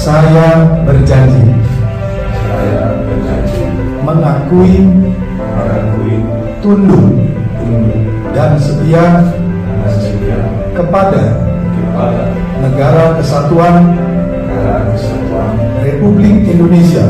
Saya berjanji mengakui, tunduk, dan setia kepada negara kesatuan Republik Indonesia,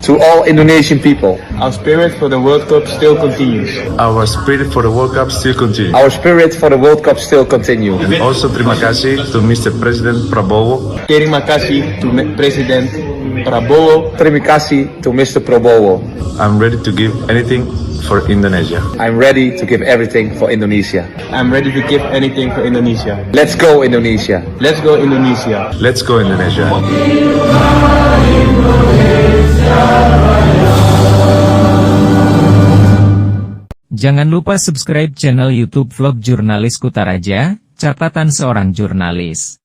To all Indonesian people, our spirit for the World Cup still continues. Our spirit for the World Cup still continues. our spirit for the World Cup still continue. And also terima kasih to Mr. President Prabowo. Terima kasih to President Prabowo. Terima kasih to Mr. Prabowo. I'm ready to give anything for Indonesia. I'm ready to give everything for Indonesia. I'm ready to give anything for Indonesia. Let's go Indonesia. Let's go Indonesia. Let's go Indonesia. Jangan lupa subscribe channel YouTube Vlog Jurnalis Kutaraja, Catatan Seorang Jurnalis.